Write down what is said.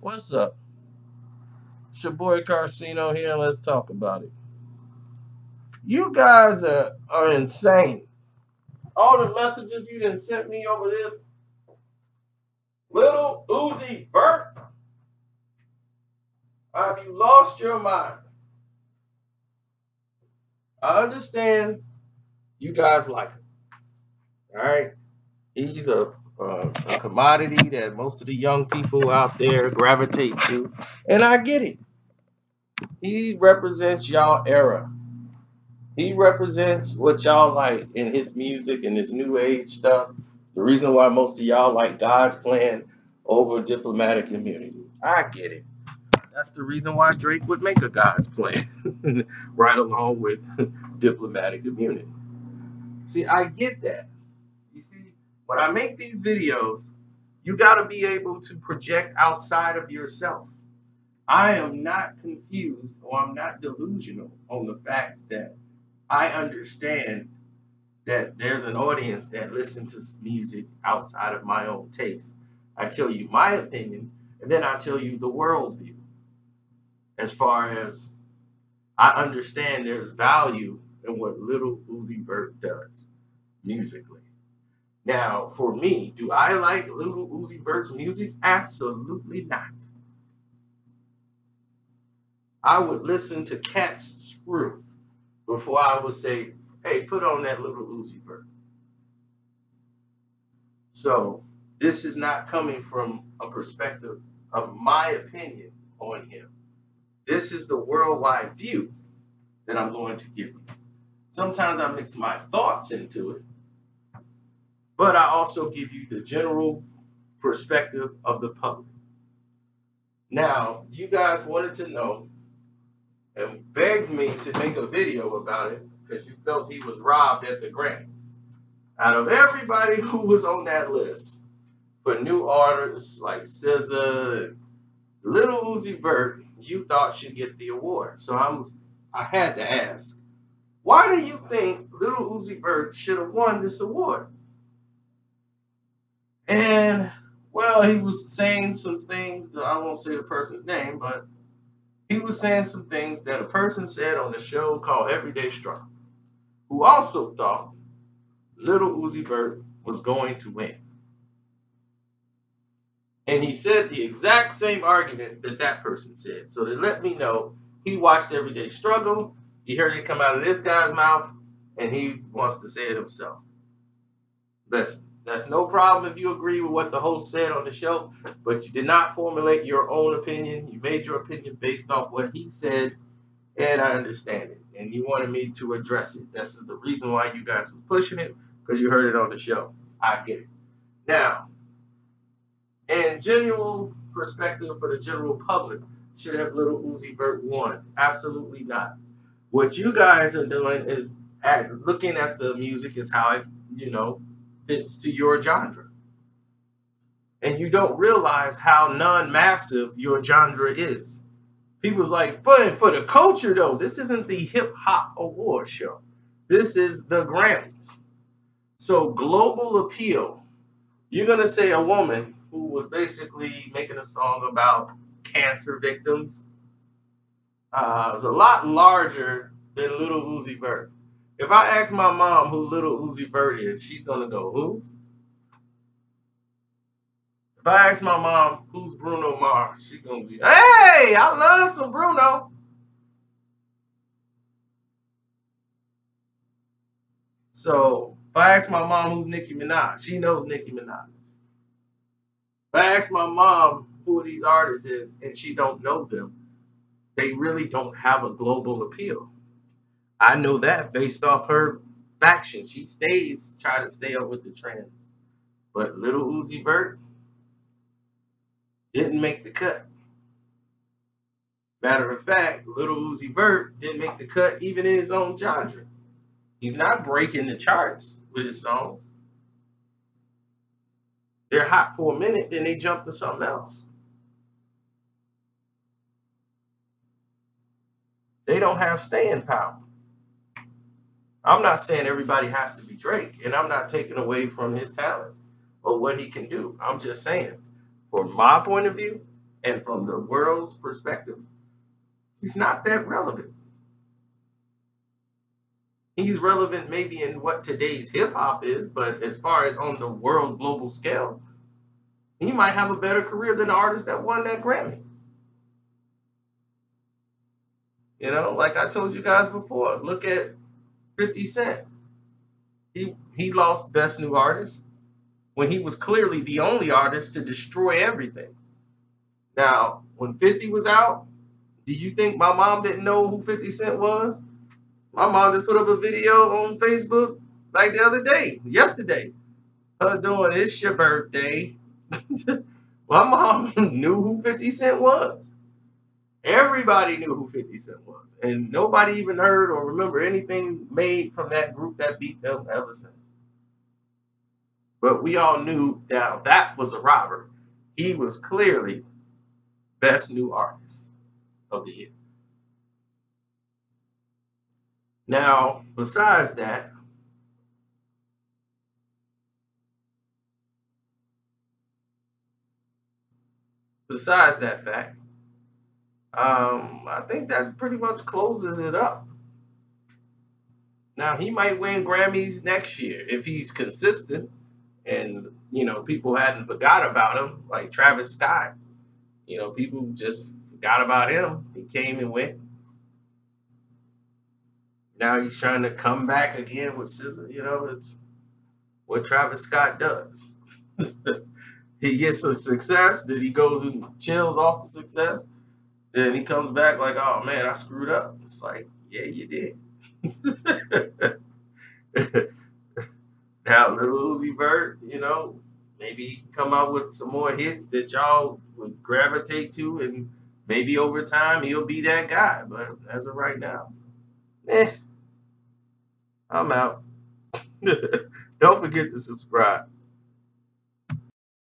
What's up? It's your boy Carcino here, and let's talk about it. You guys are insane. All the messages you done sent me over this little Uzi Vert, have you lost your mind? I understand you guys like him, all right? He's a commodity that most of the young people out there gravitate to, and I get it. He represents y'all era. He represents what y'all like in his music and his new age stuff. The reason why most of y'all like God's plan over diplomatic immunity. I get it. That's the reason why Drake would make a God's plan right along with diplomatic immunity. See, I get that. You see, when I make these videos, you got to be able to project outside of yourself. I am not confused or I'm not delusional on the fact that I understand that there's an audience that listens to music outside of my own taste. I tell you my opinions, and then I tell you the worldview. As far as I understand, there's value in what Little Uzi Vert does musically. Now, for me, do I like Little Uzi Vert's music? Absolutely not. I would listen to Cat's Screw before I would say, hey, put on that Little Uzi Vert. So this is not coming from a perspective of my opinion on him. This is the worldwide view that I'm going to give you. Sometimes I mix my thoughts into it, but I also give you the general perspective of the public. Now, you guys wanted to know and begged me to make a video about it because you felt he was robbed at the Grammys. Out of everybody who was on that list, for new artists like SZA, Little Uzi Vert, you thought should get the award. So I had to ask, why do you think Little Uzi Vert should have won this award? And well, he was saying some things that I won't say the person's name, but he was saying some things that a person said on the show called Everyday Struggle, who also thought Little Uzi Vert was going to win. And he said the exact same argument that that person said. So they let me know he watched Everyday Struggle. He heard it come out of this guy's mouth, and he wants to say it himself. That's no problem if you agree with what the host said on the show, but you did not formulate your own opinion. You made your opinion based off what he said, and I understand it. And you wanted me to address it. This is the reason why you guys were pushing it, because you heard it on the show. I get it. Now, in general perspective for the general public, should have Little Uzi Vert won? Absolutely not. What you guys are doing is looking at the music is how it, fits to your genre. And you don't realize how non-massive your genre is. People's like, but for the culture though, this isn't the hip hop award show. This is the Grammys. So global appeal. You're gonna say a woman who was basically making a song about cancer victims is a lot larger than Little Uzi Vert. If I ask my mom who Little Uzi Vert is, she's gonna go, who? If I ask my mom who's Bruno Mars, she's gonna be, hey, I love some Bruno. So if I ask my mom who's Nicki Minaj, she knows Nicki Minaj. If I ask my mom who these artists is and she don't know them, they really don't have a global appeal. I know that based off her faction. She stays trying to stay up with the trends. But Little Uzi Vert didn't make the cut. Matter of fact, Little Uzi Vert didn't make the cut even in his own genre. He's not breaking the charts with his songs. They're hot for a minute, then they jump to something else. They don't have staying power. I'm not saying everybody has to be Drake, and I'm not taking away from his talent or what he can do. I'm just saying, from my point of view, And from the world's perspective, he's not that relevant. He's relevant maybe in what today's hip hop is, but as far as on the world global scale, he might have a better career than the artist that won that Grammy. You know, like I told you guys before, look at 50 Cent. He lost Best New Artist when he was clearly the only artist to destroy everything. Now, when 50 was out, do you think my mom didn't know who 50 Cent was? My mom just put up a video on Facebook like the other day, yesterday. Her doing it's your birthday. My mom knew who 50 Cent was. Everybody knew who 50 Cent was. And nobody even heard or remember anything made from that group that beat them ever since. But we all knew that was a robber. He was clearly best new artist of the year. Now, besides that fact, I think that pretty much closes it up. Now he might win Grammys next year if he's consistent and people hadn't forgot about him, like Travis Scott. People just forgot about him. He came and went. Now he's trying to come back again with Scissor. It's what Travis Scott does. He gets some success, then he goes and chills off the success. Then he comes back like, oh man, I screwed up. It's like, yeah, you did. Now, Lil Uzi Vert, maybe he can come out with some more hits that y'all would gravitate to, and maybe over time he'll be that guy. But as of right now, I'm out. Don't forget to subscribe.